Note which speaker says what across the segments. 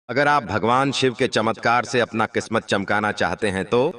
Speaker 1: अगर आप भगवान शिव के चमत्कार से अपना किस्मत चमकाना चाहते हैं तो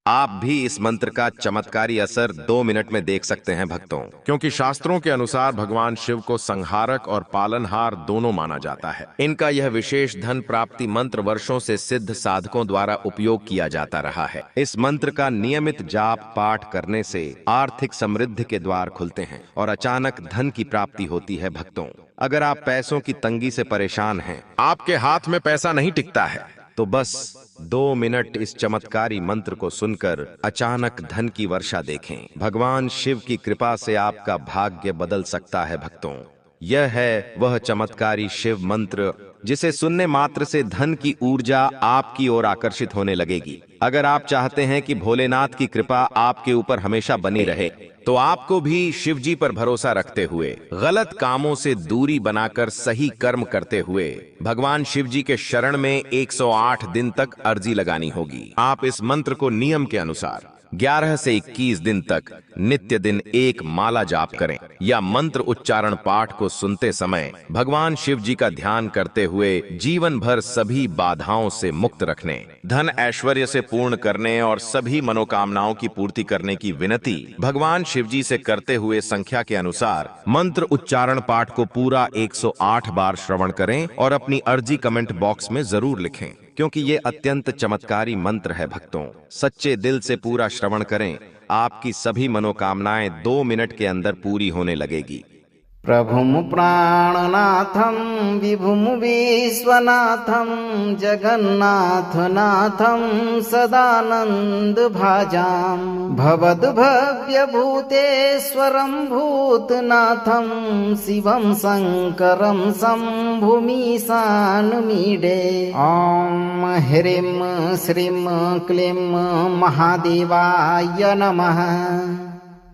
Speaker 1: आप भी इस मंत्र का चमत्कारी असर 2 मिनट में देख सकते हैं भक्तों।
Speaker 2: क्योंकि शास्त्रों के अनुसार भगवान शिव को संहारक और पालनहार दोनों माना जाता है।
Speaker 1: इनका यह विशेष धन प्राप्ति मंत्र वर्षों से सिद्ध साधकों द्वारा उपयोग किया जाता रहा है। इस मंत्र का नियमित जाप पाठ करने से आर्थिक समृद्धि के द्वार खुलते हैं और अचानक धन की प्राप्ति होती है भक्तों। अगर आप पैसों की तंगी से परेशान हैं,
Speaker 2: आपके हाथ में पैसा नहीं टिकता है,
Speaker 1: तो बस 2 मिनट इस चमत्कारी मंत्र को सुनकर अचानक धन की वर्षा देखें। भगवान शिव की कृपा से आपका भाग्य बदल सकता है भक्तों। यह है वह चमत्कारी शिव मंत्र जिसे सुनने मात्र से धन की ऊर्जा आपकी ओर आकर्षित होने लगेगी। अगर आप चाहते हैं कि भोलेनाथ की कृपा आपके ऊपर हमेशा बनी रहे, तो आपको भी शिव जी पर भरोसा रखते हुए, गलत कामों से दूरी बनाकर सही कर्म करते हुए भगवान शिव जी के शरण में 108 दिन तक अर्जी लगानी होगी। आप इस मंत्र को नियम के अनुसार 11 से 21 दिन तक नित्य दिन एक माला जाप करें या मंत्र उच्चारण पाठ को सुनते समय भगवान शिव जी का ध्यान करते हुए जीवन भर सभी बाधाओं से मुक्त रखने, धन ऐश्वर्य से पूर्ण करने और सभी मनोकामनाओं की पूर्ति करने की विनती भगवान शिव जी से करते हुए संख्या के अनुसार मंत्र उच्चारण पाठ को पूरा 108 बार श्रवण करें और अपनी अर्जी कमेंट बॉक्स में जरूर लिखें, क्योंकि ये अत्यंत चमत्कारी मंत्र है भक्तों। सच्चे दिल से पूरा श्रवण करें, आपकी सभी मनोकामनाएं 2 मिनट के अंदर पूरी होने लगेगी।
Speaker 3: प्रभुं प्राणनाथं विभुं विश्वनाथं जगन्नाथनाथं सदानन्दभाजां भवद्भव्यभूतेश्वरं भूतनाथं शिवं शङ्करं शम्भुमीशानमीडे। ॐ ह्रीं श्रीं क्लीं महादेवाय नमः।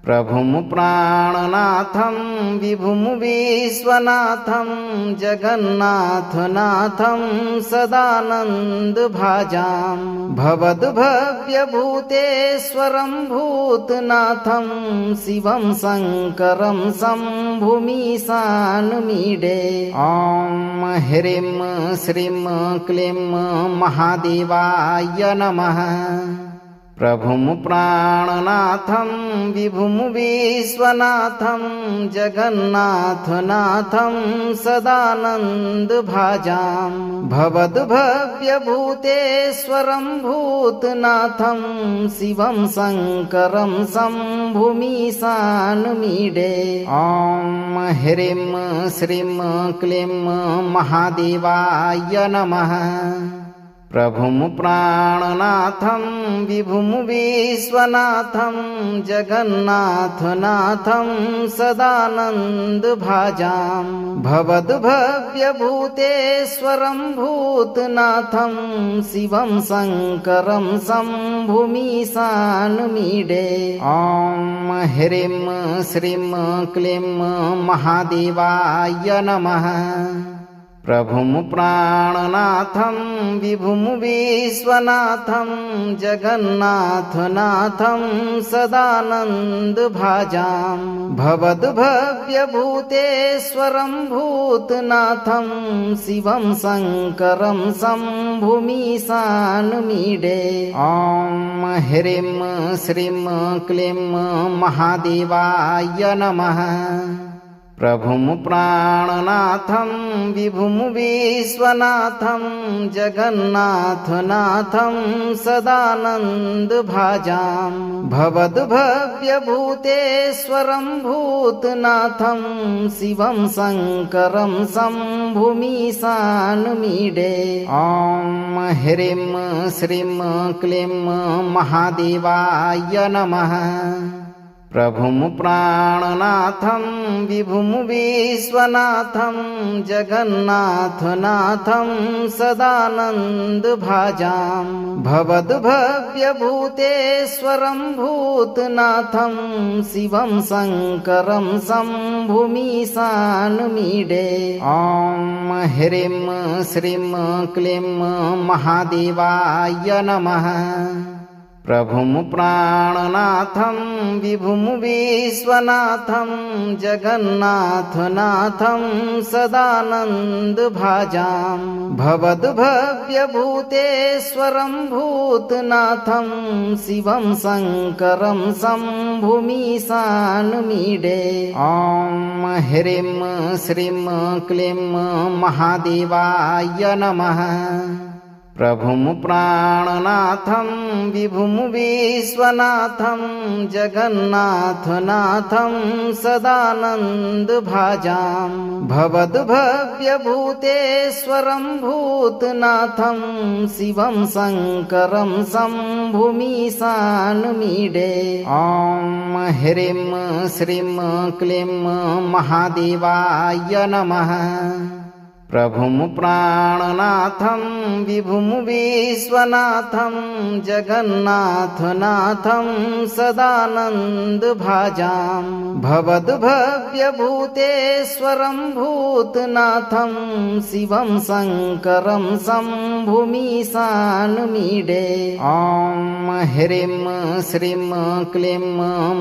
Speaker 3: प्रभुं प्राणनाथं विभुं विश्वनाथं जगन्नाथनाथं सदानन्दभाजां भवद्भव्यभूतेश्वरं भूतनाथं शिवं शङ्करं शम्भुमीशानमीडे। ॐ ह्रीं श्रीं क्लीं महादेवाय नमः। प्रभुं प्राणनाथं विभुं विश्वनाथं जगन्नाथनाथं सदानन्दभाजां भवद्भव्यभूतेश्वरं भूतनाथं शिवं शङ्करं शम्भुमीशानमीडे। ॐ ह्रीं श्रीं क्लीं महादेवाय नमः। प्रभुं प्राणनाथं विभुं विश्वनाथं जगन्नाथनाथं सदानन्दभाजां भवद्भव्यभूतेश्वरं भूतनाथं शिवं शङ्करं शम्भुमीशानमीडे। ॐ ह्रीं श्रीं क्लीं महादेवाय नमः। प्रभुं प्राणनाथं विभुं विश्वनाथं जगन्नाथनाथं सदानन्दभाजां भवद्भव्यभूतेश्वरं भूतनाथं शिवं शङ्करं शम्भुमीशानमीडे। ॐ ह्रीं श्रीं क्लीं महादेवाय नमः। प्रभुं प्राणनाथं विभुं विश्वनाथं जगन्नाथनाथं सदानन्दभाजां भवद्भव्यभूतेश्वरं भूतनाथं शिवं शङ्करं शम्भुमीशानमीडे। ॐ ह्रीं श्रीं क्लीं महादेवाय नमः। प्रभुं प्राणनाथं विभुं विश्वनाथं जगन्नाथनाथं सदानन्दभाजां भवद्भव्यभूतेश्वरं भूतनाथं शिवं शङ्करं शम्भुमीशानमीडे। ॐ ह्रीं श्रीं क्लीं महादेवाय नमः। प्रभुं प्राणनाथं विभुं विश्वनाथं जगन्नाथनाथं सदानन्दभाजां भवद्भव्यभूतेश्वरं भूतनाथं शिवं शङ्करं शम्भुमीशानमीडे ॐ ह्रीं श्रीं क्लीं महादेवाय नमः। प्रभुं प्राणनाथं विभुं विश्वनाथं जगन्नाथनाथं सदानन्दभाजां भवद्भव्यभूतेश्वरं भूतनाथं शिवं शङ्करं शम्भुमीशानमीडे ॐ ह्रीं श्रीं क्लीं महादेवाय नमः। प्रभुं प्राणनाथं विभुं विश्वनाथं जगन्नाथनाथं सदानन्दभाजां भवद्भव्यभूतेश्वरं भूतनाथं शिवं शङ्करं शम्भुमीशानमीडे ॐ ह्रीं श्रीं क्लीं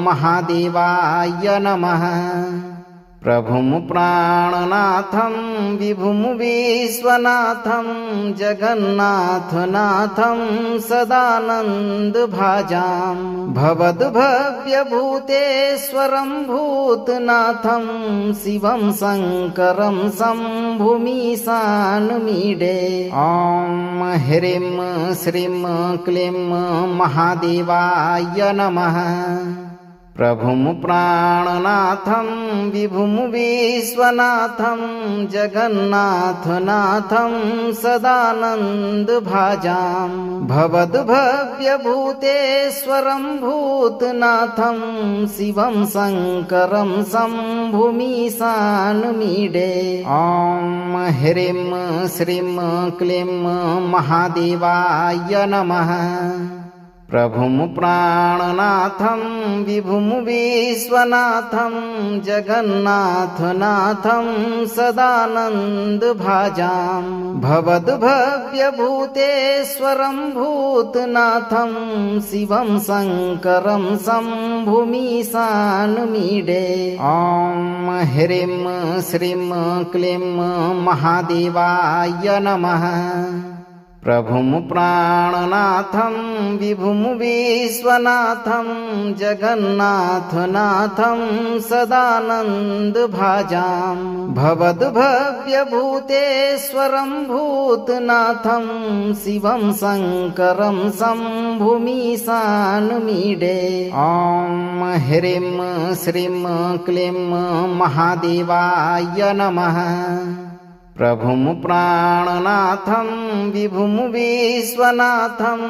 Speaker 3: महादेवाय नमः। प्रभुं प्राणनाथं विभुं विश्वनाथं जगन्नाथनाथं सदानन्दभाजां भवद्भव्यभूतेश्वरं भूतनाथं शिवं शङ्करं शम्भुमीशानमीडे ॐ ह्रीं श्रीं क्लीं महादेवाय नमः। प्रभुं प्राणनाथं विभुं विश्वनाथं जगन्नाथनाथं सदानन्दभाजां भवद्भव्यभूतेश्वरं भूतनाथं शिवं शङ्करं शम्भुमीशानमीडे ॐ ह्रीं श्रीं क्लीं महादेवाय नमः। प्रभुं प्राणनाथं विभुं विश्वनाथं जगन्नाथनाथं सदानन्दभाजां भवद्भव्यभूतेश्वरं भूतनाथं शिवं शङ्करं शम्भुमीशानमीडे ॐ ह्रीं श्रीं क्लीं महादेवाय नमः। प्रभुं प्राणनाथं विभुं विश्वनाथं जगन्नाथनाथं सदानन्दभाजां भवद्भव्यभूतेश्वरं भूतनाथं शिवं शङ्करं शम्भुमीशानमीडे ॐ ह्रीं श्रीं क्लीं महादेवाय नमः। प्रभुं प्राणनाथं विभुं विश्वनाथं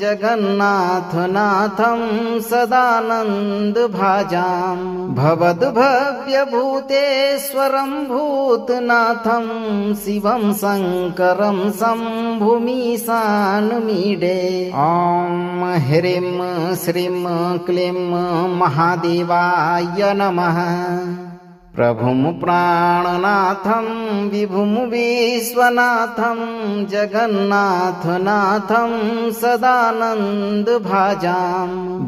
Speaker 3: जगन्नाथनाथं सदानन्दभाजां भवद्भव्यभूतेश्वरं भूतनाथं शिवं शङ्करं शम्भुमीशानमीडे ॐ ह्रीं श्रीं क्लीं महादेवाय नमः। प्रभुं प्राणनाथं विभुं विश्वनाथं जगन्नाथनाथं सदानन्दभाजां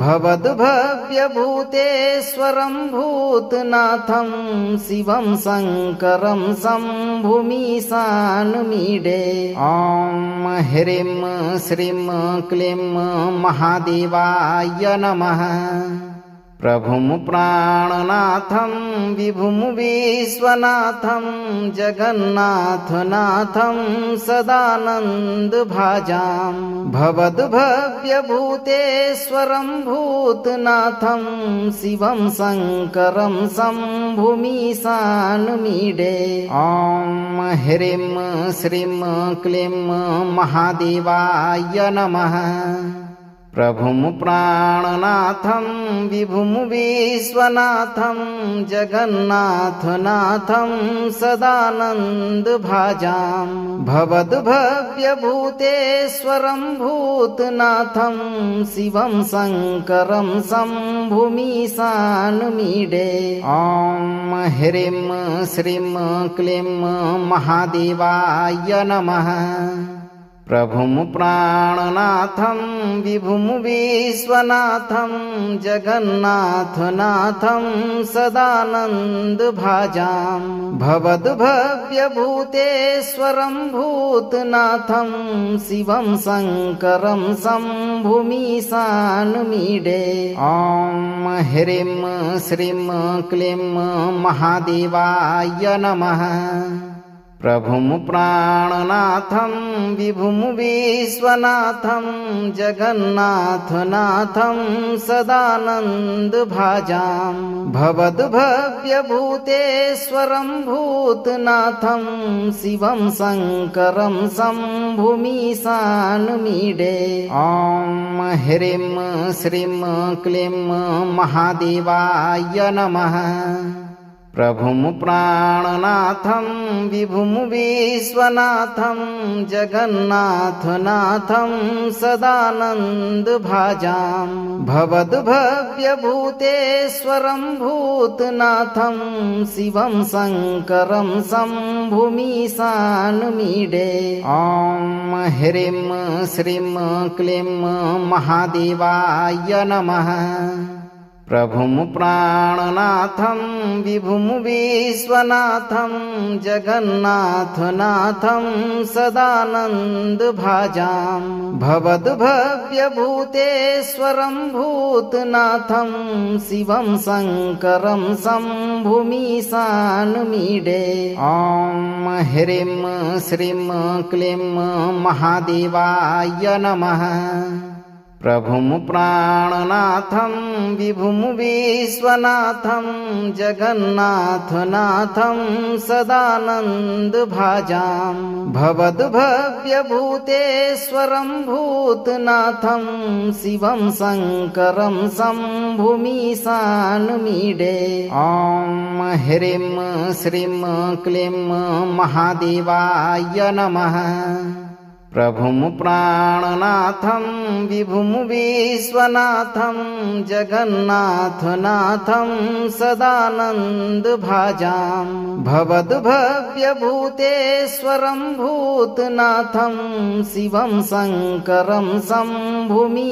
Speaker 3: भवद्भव्यभूतेश्वरं भूतनाथं शिवं शङ्करं शम्भुमीशानमीडे ॐ ह्रीं श्रीं क्लीं महादेवाय नमः। प्रभुं प्राणनाथं विभुं विश्वनाथं जगन्नाथनाथं सदानन्दभाजां भवद्भव्यभूतेश्वरं भूतनाथं शिवं शङ्करं शम्भुमीशानमीडे ॐ ह्रीं श्रीं क्लीं महादेवाय नमः। प्रभुं प्राणनाथं विभुं विश्वनाथं जगन्नाथनाथं सदानन्दभाजां भवद्भव्यभूतेश्वरं भूतनाथं शिवं शङ्करं शम्भुमीशानमीडे ॐ ह्रीं श्रीं क्लीं महादेवाय नमः। प्रभुं प्राणनाथं विभुं विश्वनाथं जगन्नाथनाथं सदानन्दभाजां भवद्भव्यभूतेश्वरं भूतनाथं शिवं शङ्करं शम्भुमीशानमीडे ॐ ह्रीं श्रीं क्लीं महादेवाय नमः। प्रभुं प्राणनाथं विभुं विश्वनाथं जगन्नाथनाथं सदानन्दभाजां भवद्भव्यभूतेश्वरं भूतनाथं शिवं शङ्करं शम्भुमीशानमीडे ॐ ह्रीं श्रीं क्लीं महादेवाय नमः। प्रभुं प्राणनाथं विभुं विश्वनाथं जगन्नाथनाथं सदानन्दभाजां भवद्भव्यभूतेश्वरं भूतनाथं शिवं शङ्करं शम्भुमीशानमीडे ॐ ह्रीं श्रीं क्लीं महादेवाय नमः। प्रभुं प्राणनाथं विभुं विश्वनाथं जगन्नाथनाथं सदानन्दभाजां भवद्भव्यभूतेश्वरं भूतनाथं शिवं शङ्करं शम्भुमीशानमीडे ॐ ह्रीं श्रीं क्लीं महादेवाय नमः। प्रभुं प्राणनाथं विभुं विश्वनाथं जगन्नाथनाथं सदानन्दभाजां भवद्भव्यभूतेश्वरं भूतनाथं शिवं शङ्करं शम्भुमीशानमीडे ॐ ह्रीं श्रीं क्लीं महादेवाय नमः। प्रभुं प्राणनाथं विभुं विश्वनाथं जगन्नाथनाथं सदानन्दभाजां भवद्भव्यभूतेश्वरं भूतनाथं शिवं शङ्करं शम्भुमीशानमीडे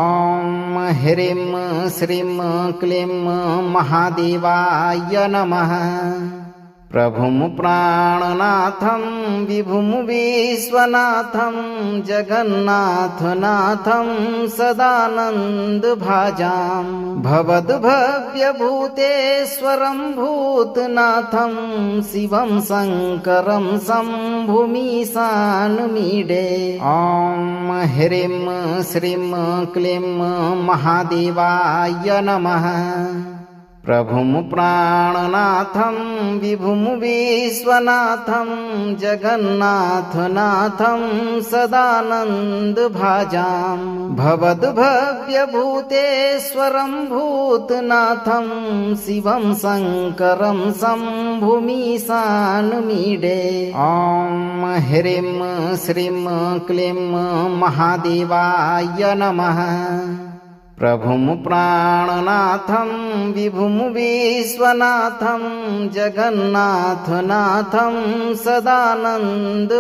Speaker 3: ॐ ह्रीं श्रीं क्लीं महादेवाय नमः। प्रभुं प्राणनाथं विभुं विश्वनाथं जगन्नाथनाथं सदानन्दभाजां भवद्भव्यभूतेश्वरं भूतनाथं शिवं शङ्करं शम्भुमीशानमीडे ॐ ह्रीं श्रीं क्लीं महादेवाय नमः। प्रभुं प्राणनाथं विभुं विश्वनाथं जगन्नाथनाथं सदानन्दभाजां भवद्भव्यभूतेश्वरं भूतनाथं शिवं शङ्करं शम्भुमीशानमीडे ॐ ह्रीं श्रीं क्लीं महादेवाय नमः। प्रभुं प्राणनाथं विभुं विश्वनाथं जगन्नाथनाथं सदानन्दभाजां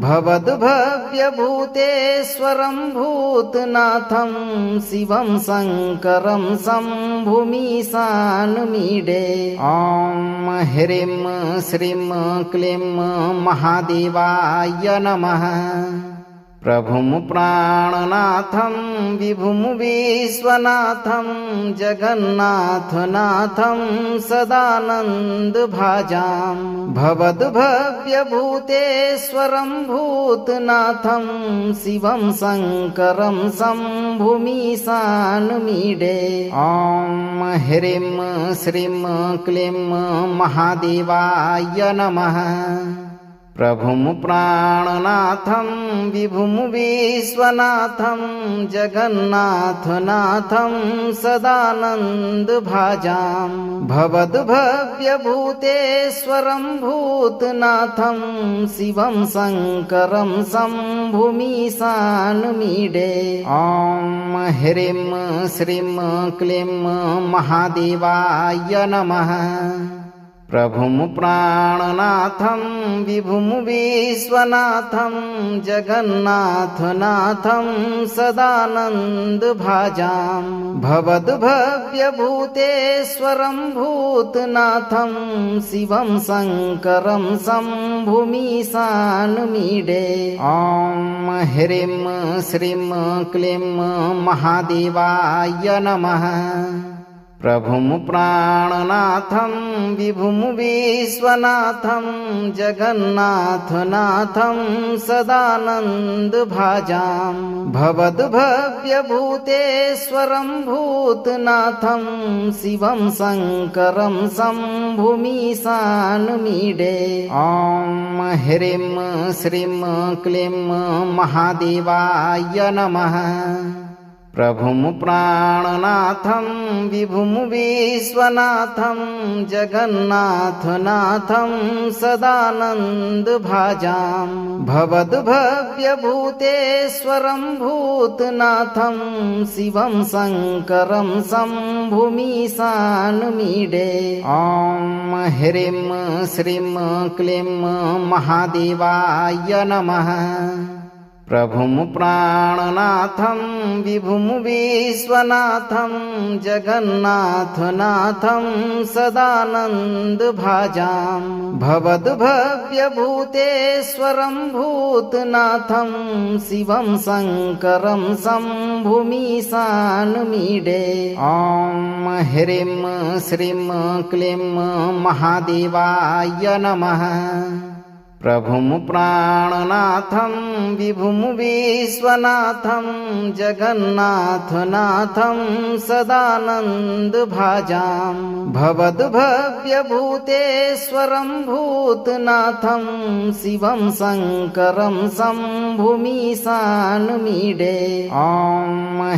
Speaker 3: भवद्भव्यभूतेश्वरं भूतनाथं शिवं शङ्करं शम्भुमीशानमीडे ॐ ह्रीं श्रीं क्लीं महादेवाय नमः। प्रभुं प्राणनाथं विभुं विश्वनाथं जगन्नाथनाथं सदानन्दभाजां भवद्भव्यभूतेश्वरं भूतनाथं शिवं शङ्करं शम्भुमीशानमीडे ॐ ह्रीं श्रीं क्लीं महादेवाय नमः। प्रभुं प्राणनाथं विभुं विश्वनाथं जगन्नाथनाथं सदानन्दभाजां भवद्भव्यभूतेश्वरं भूतनाथं शिवं शङ्करं शम्भुमीशानमीडे ॐ ह्रीं श्रीं क्लीं महादेवाय नमः। प्रभुं प्राणनाथं विभुं विश्वनाथं जगन्नाथनाथं सदानन्दभाजां भवद्भव्यभूतेश्वरं भूतनाथं शिवं शङ्करं शम्भुमीशानमीडे ॐ ह्रीं श्रीं क्लीं महादेवाय नमः। प्रभुं प्राणनाथं विभुं विश्वनाथं जगन्नाथनाथं सदानन्दभाजां भवद्भव्यभूतेश्वरं भूतनाथं शिवं शङ्करं शम्भुमीशानमीडे ॐ ह्रीं श्रीं क्लीं महादेवाय नमः। प्रभुं प्राणनाथं विभुं विश्वनाथं जगन्नाथनाथं सदानन्दभाजां भवद्भव्यभूतेश्वरं भूतनाथं शिवं शङ्करं शम्भुमीशानमीडे ॐ ह्रीं श्रीं क्लीं महादेवाय नमः। प्रभुं प्राणनाथं विभुं विश्वनाथं जगन्नाथनाथं सदानन्दभाजां भवद्भव्यभूतेश्वरं भूतनाथं शिवं शङ्करं शम्भुमीशानमीडे ॐ ह्रीं श्रीं क्लीं महादेवाय नमः। प्रभुं प्राणनाथं विभुं विश्वनाथं जगन्नाथनाथं सदानन्दभाजां भवद्भव्यभूतेश्वरं भूतनाथं शिवं शङ्करं शम्भुमीशानमीडे ॐ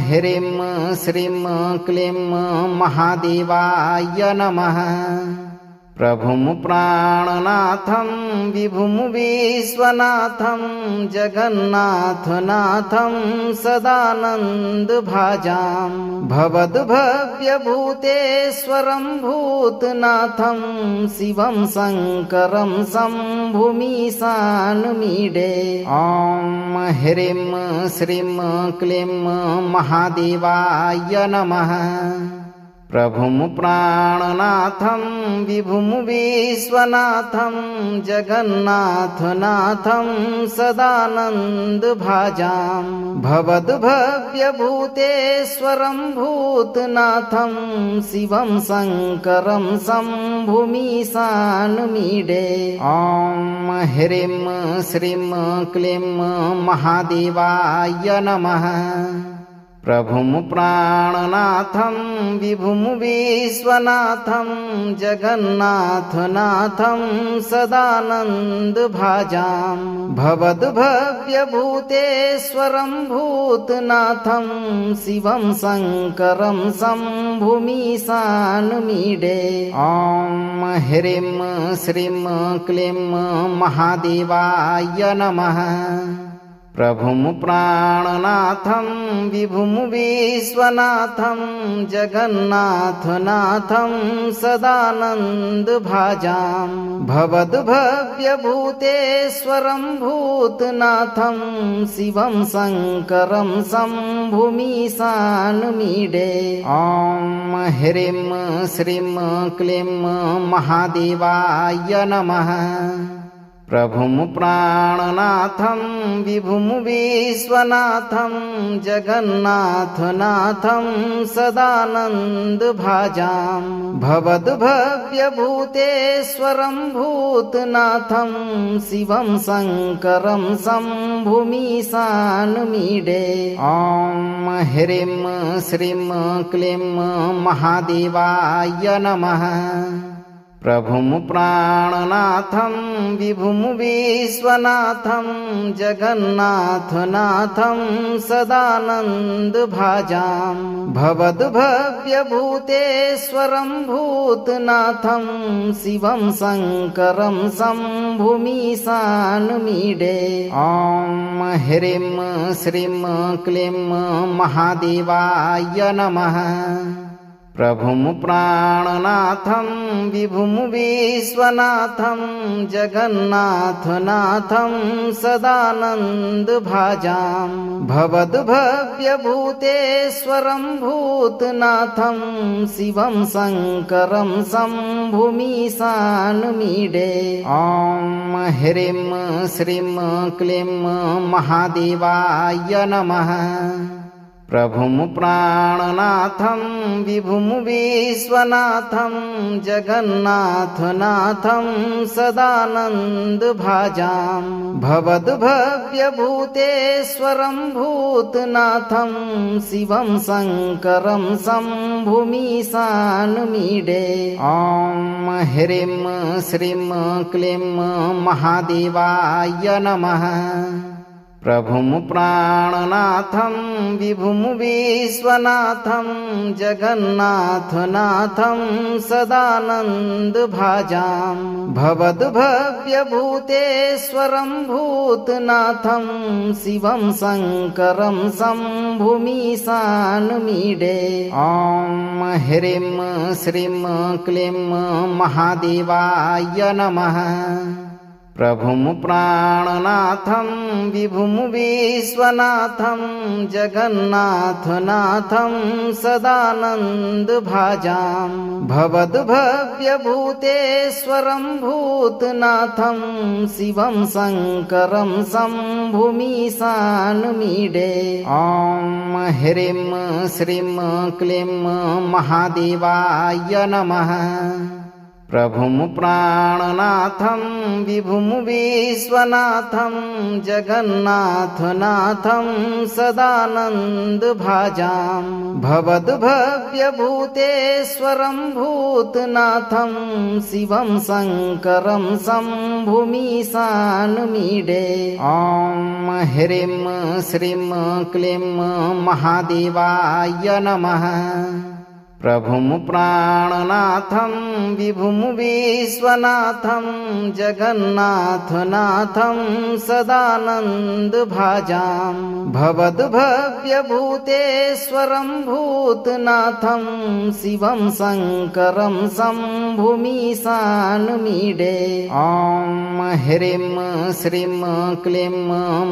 Speaker 3: ह्रीं श्रीं क्लीं महादेवाय नमः। प्रभुं प्राणनाथं विभुं विश्वनाथं जगन्नाथनाथं सदानन्दभाजां भवद्भव्यभूतेश्वरं भूतनाथं शिवं शङ्करं शम्भुमीशानमीडे ॐ ह्रीं श्रीं क्लीं महादेवाय नमः। प्रभुं प्राणनाथं विभुं विश्वनाथं जगन्नाथनाथं सदानन्दभाजां भवद्भव्यभूतेश्वरं भूतनाथं शिवं शङ्करं शम्भुमीशानमीडे ॐ ह्रीं श्रीं क्लीं महादेवाय नमः। प्रभुं प्राणनाथं विभुं विश्वनाथं जगन्नाथनाथं सदानन्दभाजां भवद्भव्यभूतेश्वरं भूतनाथं शिवं शङ्करं शम्भुमीशानमीडे ॐ ह्रीं श्रीं क्लीं महादेवाय नमः। प्रभुं प्राणनाथं विभुं विश्वनाथं जगन्नाथनाथं सदानन्दभाजां भवद्भव्यभूतेश्वरं भूतनाथं शिवं शङ्करं शम्भुमीशानमीडे ॐ ह्रीं श्रीं क्लीं महादेवाय नमः। प्रभुं प्राणनाथं विभुं विश्वनाथं जगन्नाथनाथं सदानन्दभाजां भवद्भव्यभूतेश्वरं भूतनाथं शिवं शङ्करं शम्भुमीशानमीडे ॐ ह्रीं श्रीं क्लीं महादेवाय नमः। प्रभुं प्राणनाथं विभुं विश्वनाथं जगन्नाथनाथं सदानन्दभाजां भवद्भव्यभूतेश्वरं भूतनाथं शिवं शङ्करं शम्भुमीशानमीडे ॐ ह्रीं श्रीं क्लीं महादेवाय नमः। प्रभुं प्राणनाथं विभुं विश्वनाथं जगन्नाथनाथं सदानन्दभाजां भवद्भव्यभूतेश्वरं भूतनाथं शिवं शङ्करं शम्भुमीशानमीडे। ॐ ह्रीं श्रीं क्लीं महादेवाय नमः। प्रभुं प्राणनाथं विभुं विश्वनाथं जगन्नाथनाथं सदानन्दभाजां भवद्भव्यभूतेश्वरं भूतनाथं शिवं शङ्करं शम्भुमीशानमीडे। ॐ ह्रीं श्रीं क्लीं महादेवाय नमः। प्रभुं प्राणनाथं विभुं विश्वनाथं जगन्नाथनाथं सदानन्दभाजां भवद्भव्यभूतेश्वरं भूतनाथं शिवं शङ्करं शम्भुमीशानमीडे। ॐ ह्रीं श्रीं क्लीं महादेवाय नमः। प्रभुं प्राणनाथं विभुं विश्वनाथं जगन्नाथनाथं सदानन्दभाजां भवद्भव्यभूतेश्वरं भूतनाथं शिवं शङ्करं शम्भुमीशानमीडे। ॐ ह्रीं श्रीं क्लीं महादेवाय नमः। प्रभुं प्राणनाथं विभुं विश्वनाथं जगन्नाथनाथं सदानन्दभाजां भवद्भव्यभूतेश्वरं भूतनाथं शिवं शङ्करं शम्भुमीशानमीडे। ॐ ह्रीं श्रीं क्लीं महादेवाय नमः। प्रभुं प्राणनाथं विभुं विश्वनाथं जगन्नाथनाथं सदानन्दभाजां भवद्भव्यभूतेश्वरं भूतनाथं शिवं शङ्करं शम्भुमीशानमीडे। ॐ ह्रीं श्रीं क्लीं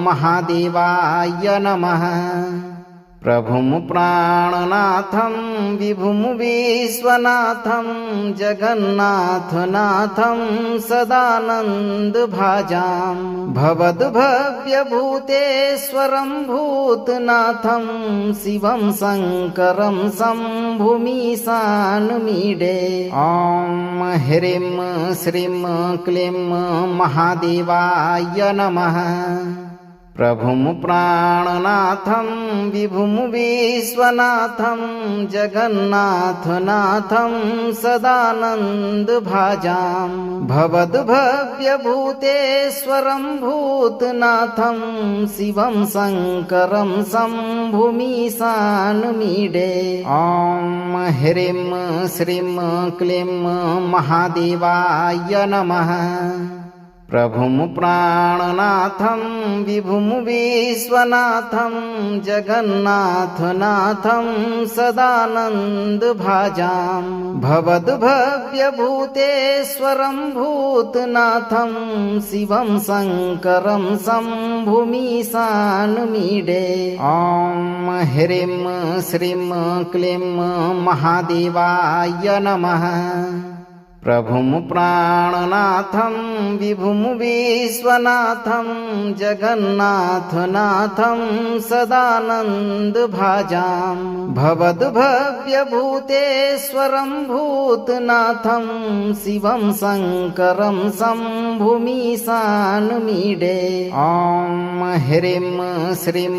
Speaker 3: महादेवाय नमः। प्रभुं प्राणनाथं विभुं विश्वनाथं जगन्नाथनाथं सदानन्दभाजां भवद्भव्यभूतेश्वरं भूतनाथं शिवं शङ्करं शम्भुमीशानमीडे। ॐ ह्रीं श्रीं क्लीं महादेवाय नमः। प्रभुं प्राणनाथं विभुं विश्वनाथं जगन्नाथनाथं सदानन्दभाजां भवद्भव्यभूतेश्वरं भूतनाथं शिवं शङ्करं शम्भुमीशानमीडे। ॐ ह्रीं श्रीं क्लीं महादेवाय नमः। प्रभुं प्राणनाथं विभुं विश्वनाथं जगन्नाथनाथं सदानन्दभाजां भवद्भव्यभूतेश्वरं भूतनाथं शिवं शङ्करं शम्भुमीशानमीडे। ॐ ह्रीं श्रीं क्लीं महादेवाय नमः। प्रभुं प्राणनाथं विभुं विश्वनाथं जगन्नाथनाथं सदानन्दभाजां भवद्भव्यभूतेश्वरं भूतनाथं शिवं शङ्करं शम्भुमीशानमीडे। ॐ ह्रीं श्रीं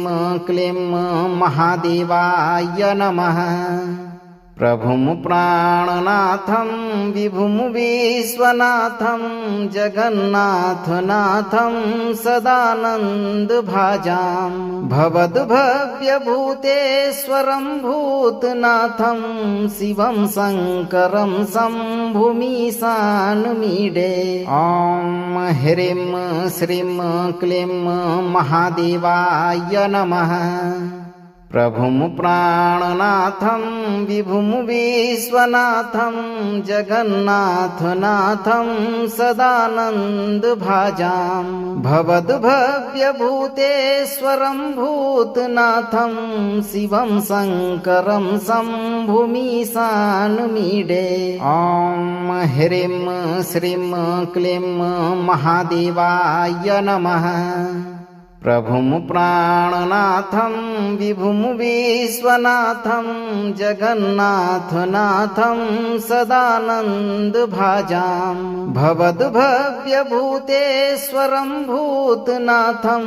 Speaker 3: क्लीं महादेवाय नमः। प्रभुं प्राणनाथं विभुं विश्वनाथं जगन्नाथनाथं सदानन्दभाजां भवद्भव्यभूतेश्वरं भूतनाथं शिवं शङ्करं शम्भुमीशानमीडे। ॐ ह्रीं श्रीं क्लीं महादेवाय नमः। प्रभुं प्राणनाथं विभुं विश्वनाथं जगन्नाथनाथं सदानन्दभाजां भवद्भव्यभूतेश्वरं भूतनाथं शिवं शङ्करं शम्भुमीशानमीडे ॐ ह्रीं श्रीं क्लीं महादेवाय नमः। प्रभुं प्राणनाथं विभुं विश्वनाथं जगन्नाथनाथं सदानन्दभाजां भवद्भव्यभूतेश्वरं भूतनाथं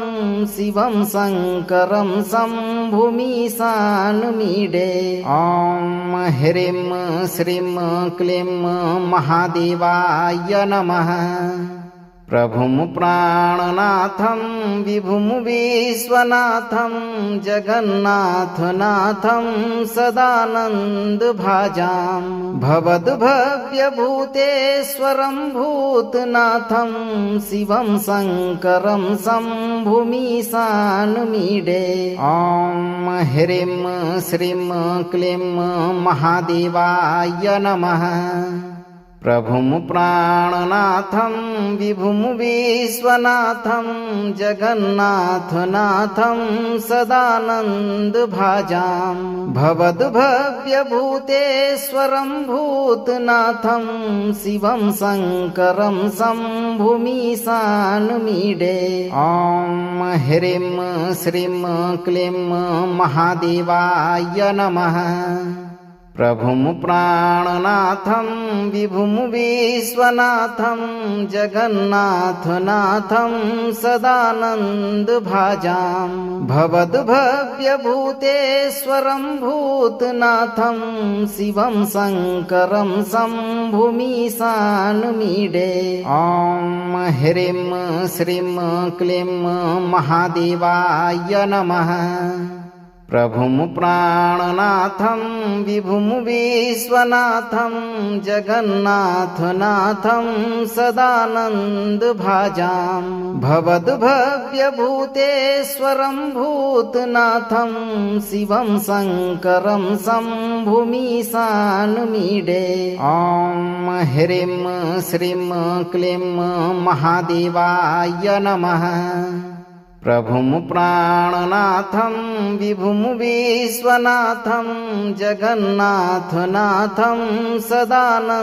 Speaker 3: शिवं शङ्करं शम्भुमीशानमीडे ॐ ह्रीं श्रीं क्लीं महादेवाय नमः। प्रभुं प्राणनाथं विभुं विश्वनाथं जगन्नाथनाथं सदानन्दभाजां भवद्भव्यभूतेश्वरं भूतनाथं शिवं शङ्करं शम्भुमीशानमीडे ॐ ह्रीं श्रीं क्लीं महादेवाय नमः। प्रभुं प्राणनाथं विभुं विश्वनाथं जगन्नाथनाथं सदानन्दभाजां भवद्भव्यभूतेश्वरं भूतनाथं शिवं शङ्करं शम्भुमीशानमीडे ॐ ह्रीं श्रीं क्लीं महादेवाय नमः। प्रभुं प्राणनाथं विभुं विश्वनाथं जगन्नाथनाथं सदानन्दभाजां भवद्भव्यभूतेश्वरं भूतनाथं शिवं शङ्करं शम्भुमीशानमीडे ॐ ह्रीं श्रीं क्लीं महादेवाय नमः। प्रभुं प्राणनाथं विभुं विश्वनाथं जगन्नाथनाथं सदानन्दभाजां भवद्भव्यभूतेश्वरं भूतनाथं शिवं शङ्करं शम्भुमीशानमीडे ॐ ह्रीं श्रीं क्लीं महादेवाय नमः। प्रभुं प्राणनाथं विभुं विश्वनाथं जगन्नाथनाथं सदानन्दभाजां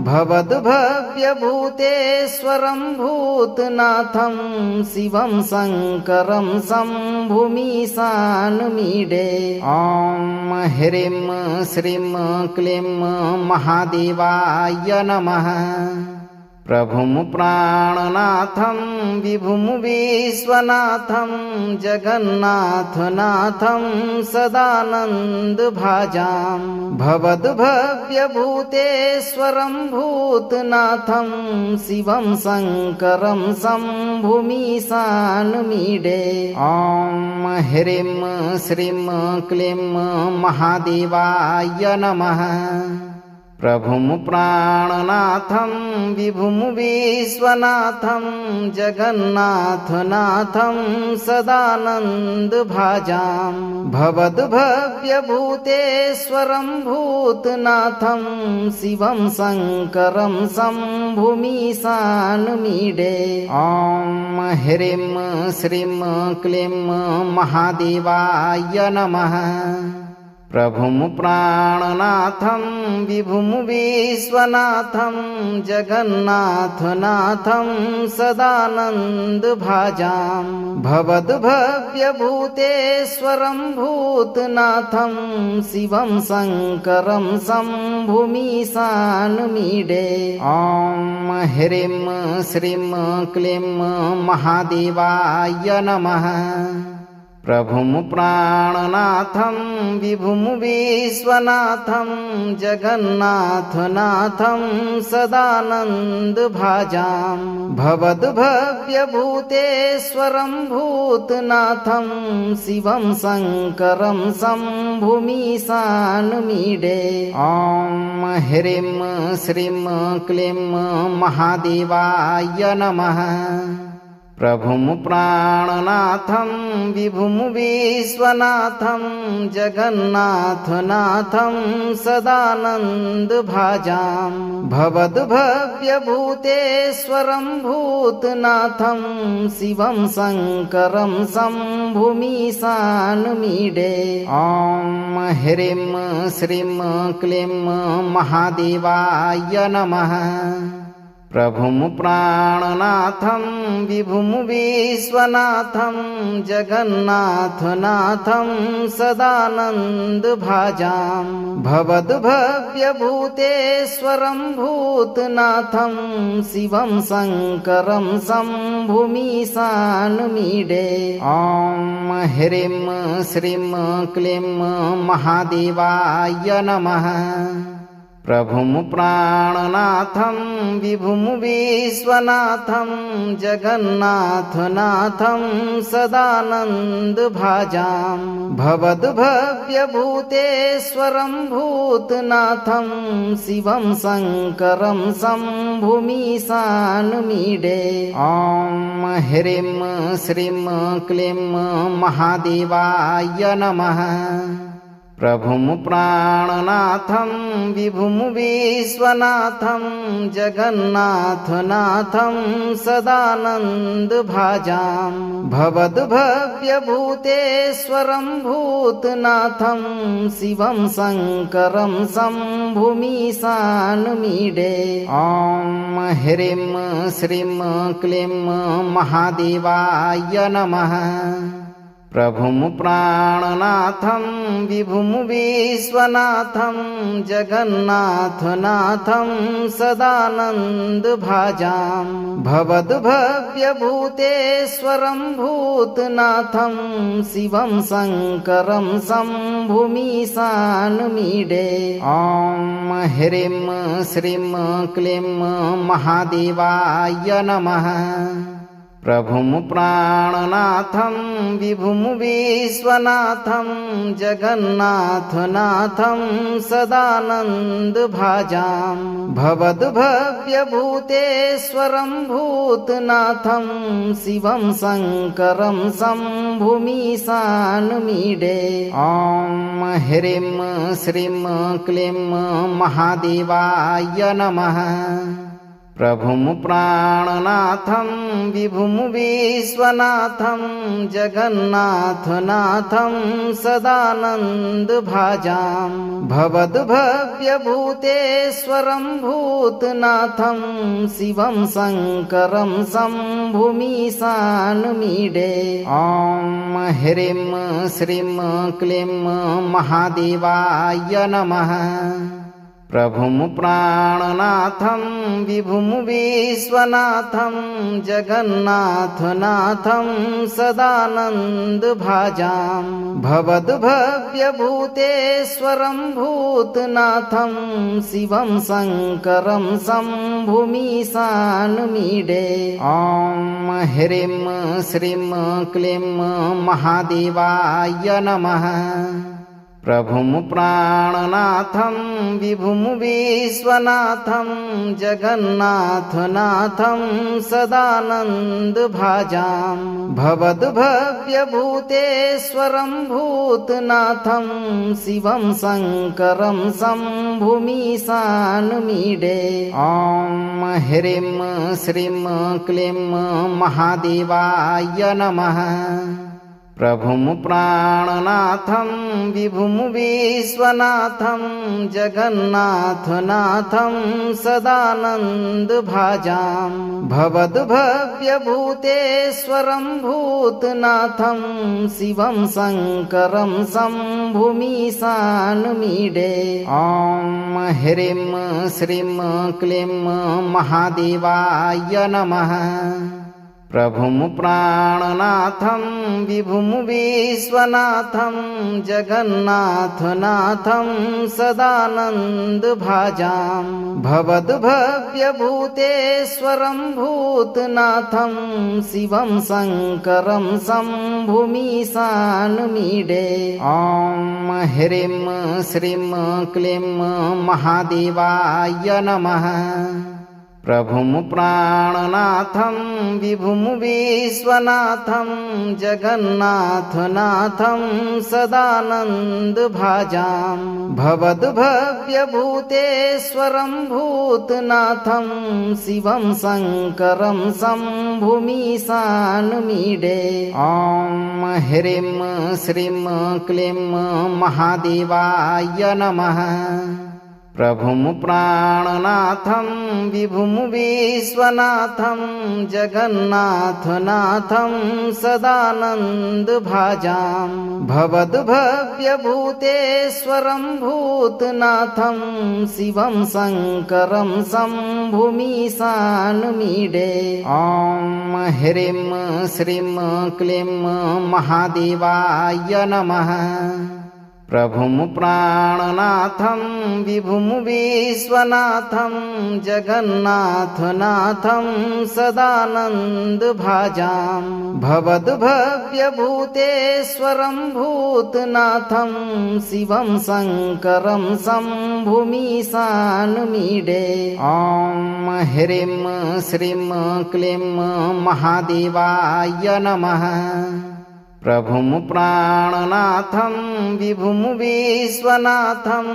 Speaker 3: भवद्भव्यभूतेश्वरं भूतनाथं शिवं शङ्करं शम्भुमीशानमीडे ॐ ह्रीं श्रीं क्लीं महादेवाय नमः। प्रभुं प्राणनाथं विभुं विश्वनाथं जगन्नाथनाथं सदानन्दभाजां भवद्भव्यभूतेश्वरं भूतनाथं शिवं शङ्करं शम्भुमीशानमीडे ॐ ह्रीं श्रीं क्लीं महादेवाय नमः। प्रभुं प्राणनाथं विभुं विश्वनाथं जगन्नाथनाथं सदानन्दभाजां भवद्भव्यभूतेश्वरं भूतनाथं शिवं शङ्करं शम्भुमीशानमीडे ॐ ह्रीं श्रीं क्लीं महादेवाय नमः। प्रभुं प्राणनाथं विभुं विश्वनाथं जगन्नाथनाथं सदानन्दभाजां भवद्भव्यभूतेश्वरं भूतनाथं शिवं शङ्करं शम्भुमीशानमीडे ॐ ह्रीं श्रीं क्लीं महादेवाय नमः। प्रभुं प्राणनाथं विभुं विश्वनाथं जगन्नाथनाथं सदानन्दभाजां भवद्भव्यभूतेश्वरं भूतनाथं शिवं शङ्करं शम्भुमीशानमीडे ॐ ह्रीं श्रीं क्लीं महादेवाय नमः। प्रभुं प्राणनाथं विभुं विश्वनाथं जगन्नाथनाथं सदानन्दभाजां भवद्भव्यभूतेश्वरं भूतनाथं शिवं शङ्करं शम्भुमीशानमीडे ॐ ह्रीं श्रीं क्लीं महादेवाय नमः। प्रभुं प्राणनाथं विभुं विश्वनाथं जगन्नाथनाथं सदानन्दभाजां भवद्भव्यभूतेश्वरं भूतनाथं शिवं शङ्करं शम्भुमीशानमीडे ॐ ह्रीं श्रीं क्लीं महादेवाय नमः। प्रभुं प्राणनाथं विभुं विश्वनाथं जगन्नाथनाथं सदानन्दभाजां भवद्भव्यभूतेश्वरं भूतनाथं शिवं शङ्करं शम्भुमीशानमीडे ॐ ह्रीं श्रीं क्लीं महादेवाय नमः। प्रभुं प्राणनाथं विभुं विश्वनाथं जगन्नाथनाथं सदानन्दभाजां भवद्भव्यभूतेश्वरं भूतनाथं शिवं शङ्करं शम्भुमीशानमीडे ॐ ह्रीं श्रीं क्लीं महादेवाय नमः। प्रभुं प्राणनाथं विभुं विश्वनाथं जगन्नाथनाथं सदानन्दभाजां भवद्भव्यभूतेश्वरं भूतनाथं शिवं शङ्करं शम्भुमीशानमीडे ॐ ह्रीं श्रीं क्लीं महादेवाय नमः। प्रभुं प्राणनाथं विभुं विश्वनाथं जगन्नाथनाथं सदानन्दभाजां भवद्भव्यभूतेश्वरं भूतनाथं शिवं शङ्करं शम्भुमीशानमीडे ॐ ह्रीं श्रीं क्लीं महादेवाय नमः। प्रभुं प्राणनाथं विभुं विश्वनाथं जगन्नाथनाथं सदानन्दभाजां भवद्भव्यभूतेश्वरं भूतनाथं शिवं शङ्करं शम्भुमीशानमीडे ॐ ह्रीं श्रीं क्लीं महादेवाय नमः। प्रभुं प्राणनाथं विभुं विश्वनाथं जगन्नाथनाथं सदानन्दभाजां भवद्भव्यभूतेश्वरं भूतनाथं शिवं शङ्करं शम्भुमीशानमीडे ॐ ह्रीं श्रीं क्लीं महादेवाय नमः। प्रभुं प्राणनाथं विभुं विश्वनाथं जगन्नाथनाथं सदानन्दभाजां भवद्भव्यभूतेश्वरं भूतनाथं शिवं शङ्करं शम्भुमीशानमीडे ॐ ह्रीं श्रीं क्लीं महादेवाय नमः। प्रभुं प्राणनाथं विभुं विश्वनाथं जगन्नाथनाथं सदानन्दभाजां भवद्भव्यभूतेश्वरं भूतनाथं शिवं शङ्करं शम्भुमीशानमीडे ॐ ह्रीं श्रीं क्लीं महादेवाय नमः। प्रभुं प्राणनाथं विभुं विश्वनाथं जगन्नाथनाथं सदानन्दभाजां भवद्भव्यभूतेश्वरं भूतनाथं शिवं शङ्करं शम्भुमीशानमीडे ॐ ह्रीं श्रीं क्लीं महादेवाय नमः। प्रभुं प्राणनाथं विभुं विश्वनाथं जगन्नाथनाथं सदानन्दभाजां भवद्भव्यभूतेश्वरं भूतनाथं शिवं शङ्करं शम्भुमीशानमीडे ॐ ह्रीं श्रीं क्लीं महादेवाय नमः। प्रभुं प्राणनाथं विभुं विश्वनाथं जगन्नाथनाथं सदानन्दभाजां भवद्भव्यभूतेश्वरं भूतनाथं शिवं शङ्करं शम्भुमीशानमीडे ॐ ह्रीं श्रीं क्लीं महादेवाय नमः। प्रभुं प्राणनाथं विभुं विश्वनाथं जगन्नाथनाथं सदानन्दभाजां भवद्भव्यभूतेश्वरं भूतनाथं शिवं शङ्करं शम्भुमीशानमीडे ॐ ह्रीं श्रीं क्लीं महादेवाय नमः। प्रभुं प्राणनाथं विभुं विश्वनाथं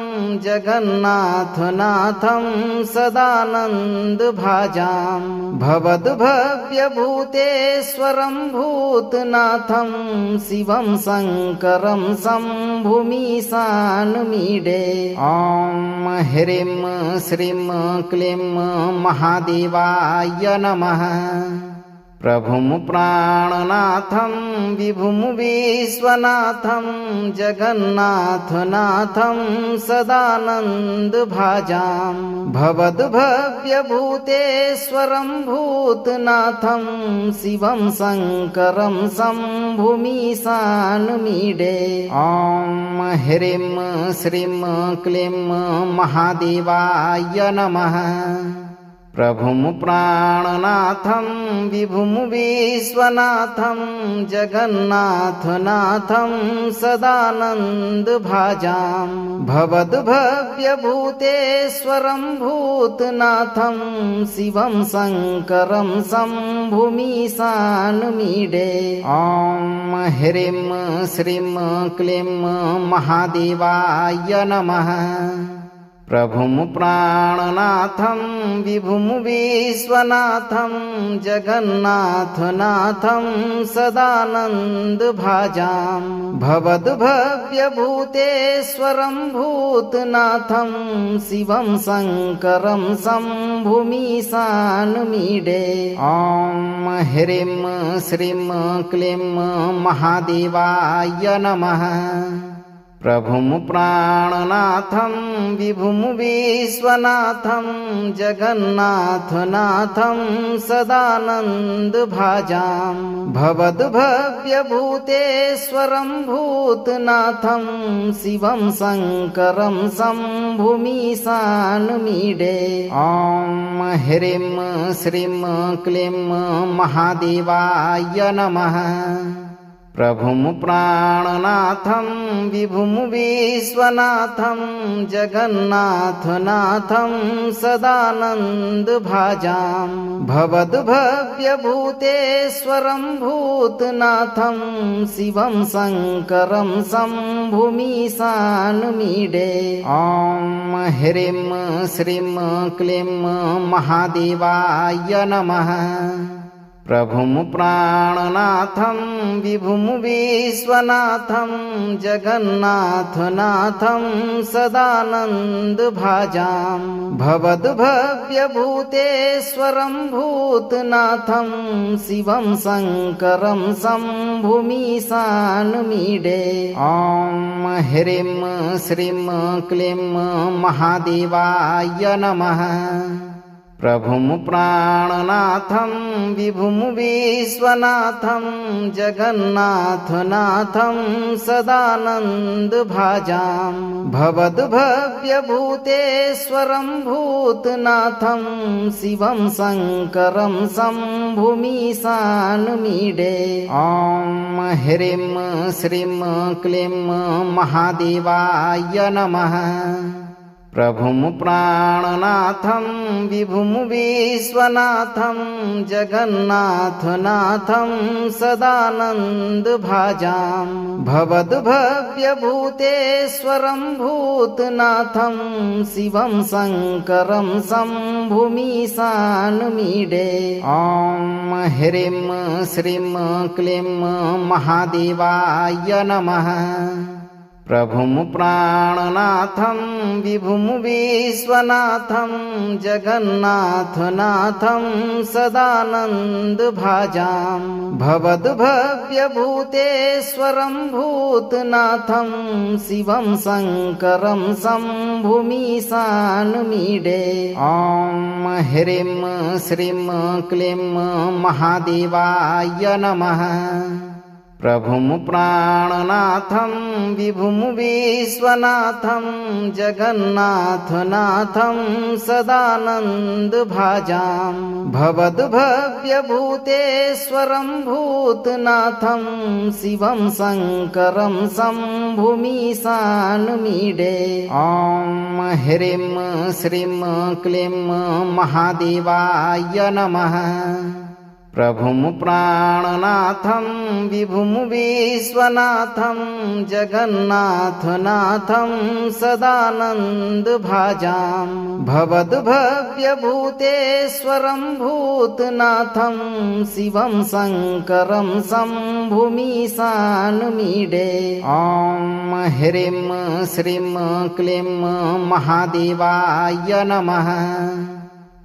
Speaker 3: जगन्नाथनाथं सदानन्दभाजां भवद्भव्यभूतेश्वरं भूतनाथं शिवं शङ्करं शम्भुमीशानमीडे ॐ ह्रीं श्रीं क्लीं महादेवाय नमः। प्रभुं प्राणनाथं विभुं विश्वनाथं जगन्नाथनाथं सदानन्दभाजां भवद्भव्यभूतेश्वरं भूतनाथं शिवं शङ्करं शम्भुमीशानमीडे ॐ ह्रीं श्रीं क्लीं महादेवाय नमः। प्रभुं प्राणनाथं विभुं विश्वनाथं जगन्नाथनाथं सदानन्दभाजां भवद्भव्यभूतेश्वरं भूतनाथं शिवं शङ्करं शम्भुमीशानमीडे ॐ ह्रीं श्रीं क्लीं महादेवाय नमः। प्रभुं प्राणनाथं विभुं विश्वनाथं जगन्नाथनाथं सदानन्दभाजां भवद्भव्यभूतेश्वरं भूतनाथं शिवं शङ्करं शम्भुमीशानमीडे ॐ ह्रीं श्रीं क्लीं महादेवाय नमः। प्रभुं प्राणनाथं विभुं विश्वनाथं जगन्नाथनाथं सदानन्दभाजां भवद्भव्यभूतेश्वरं भूतनाथं शिवं शङ्करं शम्भुमीशानमीडे ॐ ह्रीं श्रीं क्लीं महादेवाय नमः। प्रभुं प्राणनाथं विभुं विश्वनाथं जगन्नाथनाथं सदानन्दभाजां भवद्भव्यभूतेश्वरं भूतनाथं शिवं शङ्करं शम्भुमीशानमीडे ॐ ह्रीं श्रीं क्लीं महादेवाय नमः। प्रभुं प्राणनाथं विभुं विश्वनाथं जगन्नाथनाथं सदानन्दभाजां भवद्भव्यभूतेश्वरं भूतनाथं शिवं शङ्करं शम्भुमीशानमीडे ॐ ह्रीं श्रीं क्लीं महादेवाय नमः। प्रभुं प्राणनाथं विभुं विश्वनाथं जगन्नाथनाथं सदानन्दभाजां भवद्भव्यभूतेश्वरं भूतनाथं शिवं शङ्करं शम्भुमीशानमीडे ॐ ह्रीं श्रीं क्लीं महादेवाय नमः। प्रभुं प्राणनाथं विभुं विश्वनाथं जगन्नाथनाथं सदानन्दभाजां भवद्भव्यभूतेश्वरं भूतनाथं शिवं शङ्करं शम्भुमीशानमीडे। ॐ ह्रीं श्रीं क्लीं महादेवाय नमः। प्रभुं प्राणनाथं विभुं विश्वनाथं जगन्नाथनाथं सदानन्दभाजां भवद्भव्यभूतेश्वरं भूतनाथं शिवं शङ्करं शम्भुमीशानमीडे। ॐ ह्रीं श्रीं क्लीं महादेवाय नमः। प्रभुं प्राणनाथं विभुं विश्वनाथं जगन्नाथनाथं सदानन्दभाजां भवद्भव्यभूतेश्वरं भूतनाथं शिवं शङ्करं शम्भुमीशानमीडे। ॐ ह्रीं श्रीं क्लीं महादेवाय नमः। प्रभुं प्राणनाथं विभुं विश्वनाथं जगन्नाथनाथं सदानन्दभाजां भवद्भव्यभूतेश्वरं भूतनाथं शिवं शङ्करं शम्भुमीशानमीडे। ॐ ह्रीं श्रीं क्लीं महादेवाय नमः।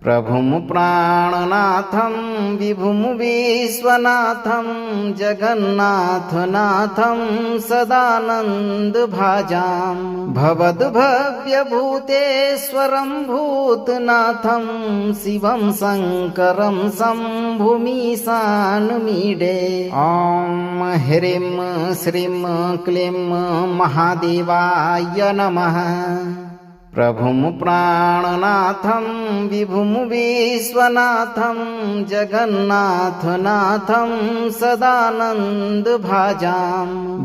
Speaker 3: प्रभुं प्राणनाथं विभुं विश्वनाथं जगन्नाथनाथं सदानन्दभाजां भवद्भव्यभूतेश्वरं भूतनाथं शिवं शङ्करं शम्भुमीशानमीडे। ॐ ह्रीं श्रीं क्लीं महादेवाय नमः। प्रभुं प्राणनाथं विभुं विश्वनाथं जगन्नाथनाथं सदानन्दभाजां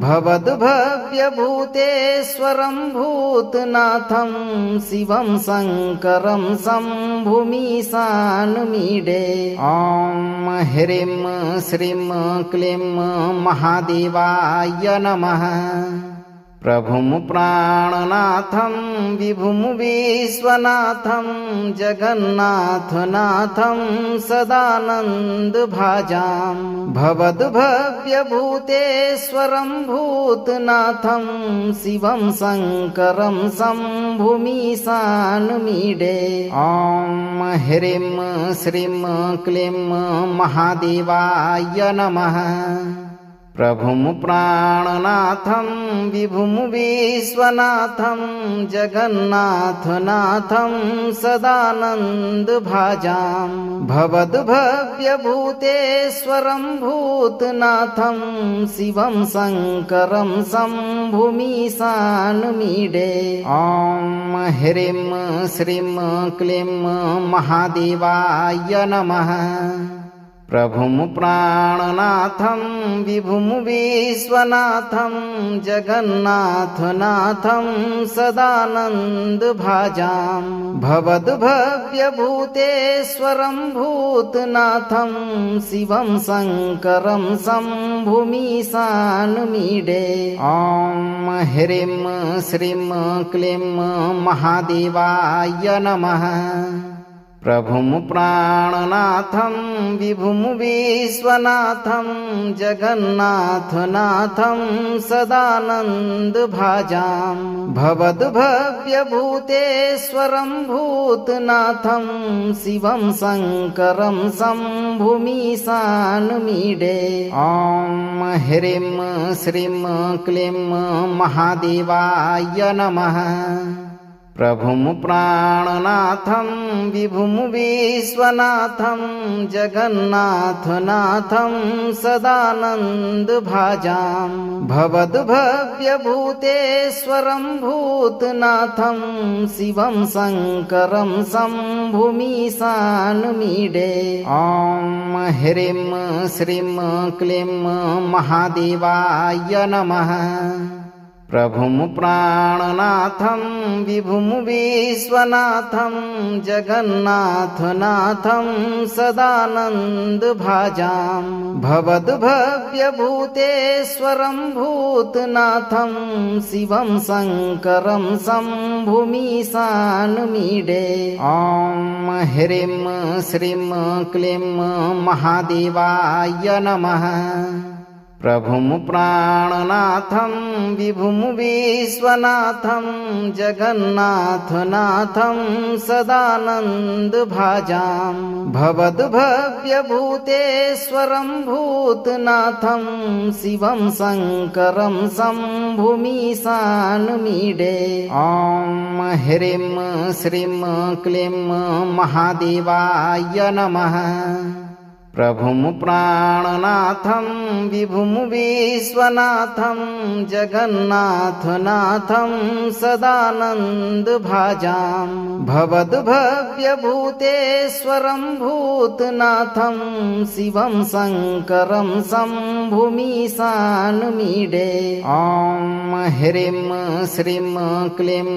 Speaker 3: भवद्भव्यभूतेश्वरं भूतनाथं शिवं शङ्करं शम्भुमीशानमीडे। ॐ ह्रीं श्रीं क्लीं महादेवाय नमः। प्रभुं प्राणनाथं विभुं विश्वनाथं जगन्नाथनाथं सदानन्दभाजां भवद्भव्यभूतेश्वरं भूतनाथं शिवं शङ्करं शम्भुमीशानमीडे। ॐ ह्रीं श्रीं क्लीं महादेवाय नमः। प्रभुं प्राणनाथं विभुं विश्वनाथं जगन्नाथनाथं सदानन्दभाजां भवद्भव्यभूतेश्वरं भूतनाथं शिवं शङ्करं शम्भुमीशानमीडे। ॐ ह्रीं श्रीं क्लीं महादेवाय नमः। प्रभुं प्राणनाथं विभुं विश्वनाथं जगन्नाथनाथं सदानन्दभाजां भवद्भव्यभूतेश्वरं भूतनाथं शिवं शङ्करं शम्भुमीशानमीडे। ॐ ह्रीं श्रीं क्लीं महादेवाय नमः। प्रभुं प्राणनाथं विभुं विश्वनाथं जगन्नाथनाथं सदानन्दभाजां भवद्भव्यभूतेश्वरं भूतनाथं शिवं शङ्करं शम्भुमीशानमीडे। ॐ ह्रीं श्रीं क्लीं महादेवाय नमः। प्रभुं प्राणनाथं विभुं विश्वनाथं जगन्नाथनाथं सदानन्दभाजां भवद्भव्यभूतेश्वरं भूतनाथं शिवं शङ्करं शम्भुमीशानमीडे। ॐ ह्रीं श्रीं क्लीं महादेवाय नमः। प्रभुं प्राणनाथं विभुं विश्वनाथं जगन्नाथनाथं सदानन्दभाजां भवद्भव्यभूतेश्वरं भूतनाथं शिवं शङ्करं शम्भुमीशानमीडे ॐ ह्रीं श्रीं क्लीं महादेवाय नमः। प्रभुं प्राणनाथं विभुं विश्वनाथं जगन्नाथनाथं सदानन्दभाजां भवद्भव्यभूतेश्वरं भूतनाथं शिवं शङ्करं शम्भुमीशानमीडे ॐ ह्रीं श्रीं क्लीं महादेवाय नमः। प्रभुं प्राणनाथं विभुं विश्वनाथं जगन्नाथनाथं सदानन्दभाजां भवद्भव्यभूतेश्वरं भूतनाथं शिवं शङ्करं शम्भुमीशानमीडे ॐ ह्रीं श्रीं क्लीं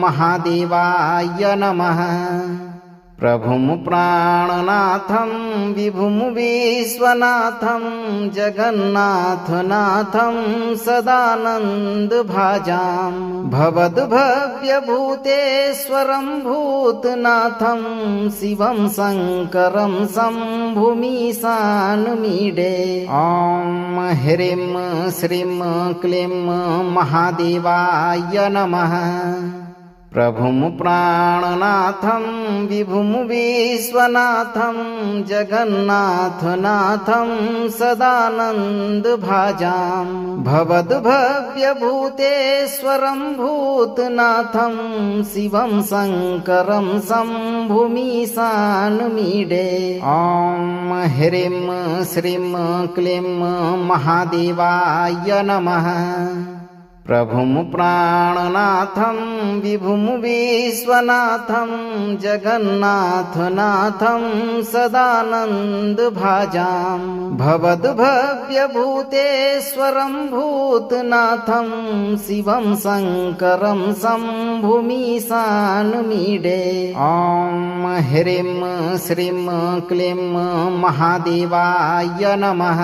Speaker 3: महादेवाय नमः। प्रभुं प्राणनाथं विभुं विश्वनाथं जगन्नाथनाथं सदानन्दभाजां भवद्भव्यभूतेश्वरं भूतनाथं शिवं शङ्करं शम्भुमीशानमीडे ॐ ह्रीं श्रीं क्लीं महादेवाय नमः। प्रभुं प्राणनाथं विभुं विश्वनाथं जगन्नाथनाथं सदानन्दभाजां भवद्भव्यभूतेश्वरं भूतनाथं शिवं शङ्करं शम्भुमीशानमीडे ॐ ह्रीं श्रीं क्लीं महादेवाय नमः। प्रभुं प्राणनाथं विभुं विश्वनाथं जगन्नाथनाथं सदानन्दभाजां भवद्भव्यभूतेश्वरं भूतनाथं शिवं शङ्करं शम्भुमीशानमीडे ॐ ह्रीं श्रीं क्लीं महादेवाय नमः।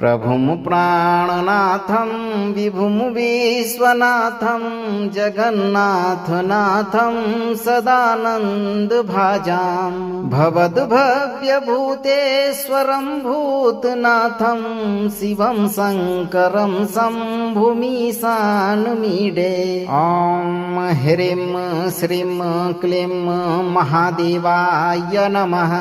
Speaker 3: प्रभुं प्राणनाथं विभुं विश्वनाथं जगन्नाथनाथं सदानन्दभाजां भवद्भव्यभूतेश्वरं भूतनाथं शिवं शङ्करं शम्भुमीशानमीडे ॐ ह्रीं श्रीं क्लीं महादेवाय नमः।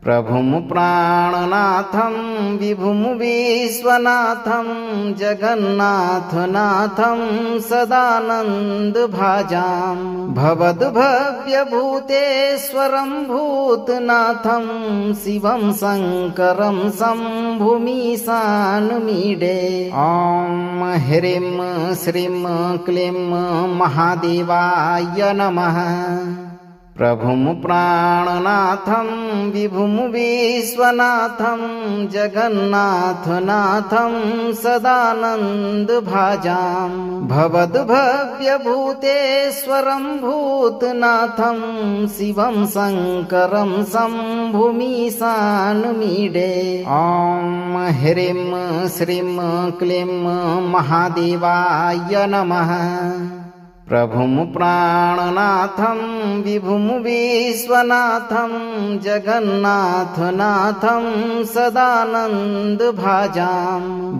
Speaker 3: प्रभुं प्राणनाथं विभुं विश्वनाथं जगन्नाथनाथं सदानन्दभाजां भवद्भव्यभूतेश्वरं भूतनाथं शिवं शङ्करं शम्भुमीशानमीडे ॐ ह्रीं श्रीं क्लीं महादेवाय नमः। प्रभुं प्राणनाथं विभुं विश्वनाथं जगन्नाथनाथं सदानन्दभाजां भवद्भव्यभूतेश्वरं भूतनाथं शिवं शङ्करं शम्भुमीशानमीडे ॐ ह्रीं श्रीं क्लीं महादेवाय नमः। प्रभुं प्राणनाथं विभुं विश्वनाथं जगन्नाथनाथं सदानन्दभाजां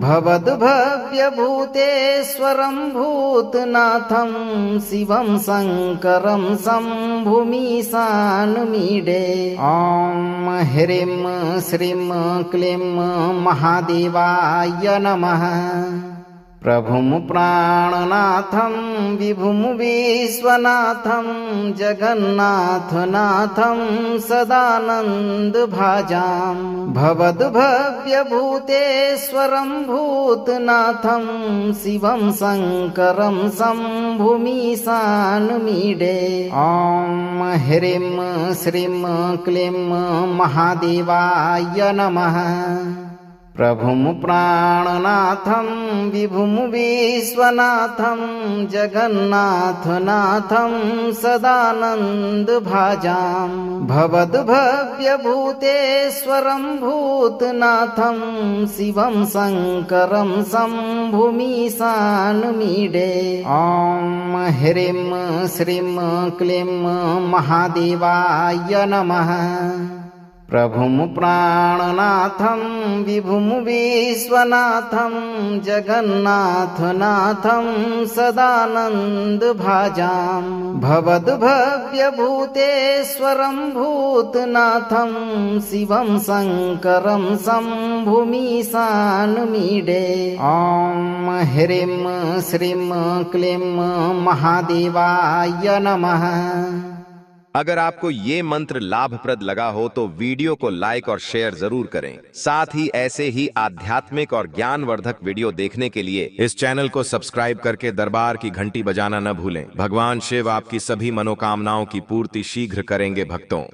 Speaker 3: भवद्भव्यभूतेश्वरं भूतनाथं शिवं शङ्करं शम्भुमीशानमीडे ॐ ह्रीं श्रीं क्लीं महादेवाय नमः। प्रभुं प्राणनाथं विभुं विश्वनाथं जगन्नाथनाथं सदानन्दभाजां भवद्भव्यभूतेश्वरं भूतनाथं शिवं शङ्करं शम्भुमीशानमीडे ॐ ह्रीं श्रीं क्लीं महादेवाय नमः। प्रभुं प्राणनाथं विभुं विश्वनाथं जगन्नाथनाथं सदानन्दभाजां भवद्भव्यभूतेश्वरं भूतनाथं शिवं शङ्करं शम्भुमीशानमीडे ॐ ह्रीं श्रीं क्लीं महादेवाय नमः। प्रभुं प्राणनाथं विभुं विश्वनाथं जगन्नाथनाथं सदानन्दभाजां भवद्भव्यभूतेश्वरं भूतनाथं शिवं शङ्करं शम्भुमीशानमीडे ॐ ह्रीं श्रीं क्लीं महादेवाय नमः।
Speaker 1: अगर आपको ये मंत्र लाभप्रद लगा हो तो वीडियो को लाइक और शेयर जरूर करें। साथ ही ऐसे ही आध्यात्मिक और ज्ञानवर्धक वीडियो देखने के लिए इस चैनल को सब्सक्राइब करके दरबार की घंटी बजाना न भूलें। भगवान शिव आपकी सभी मनोकामनाओं की पूर्ति शीघ्र करेंगे भक्तों।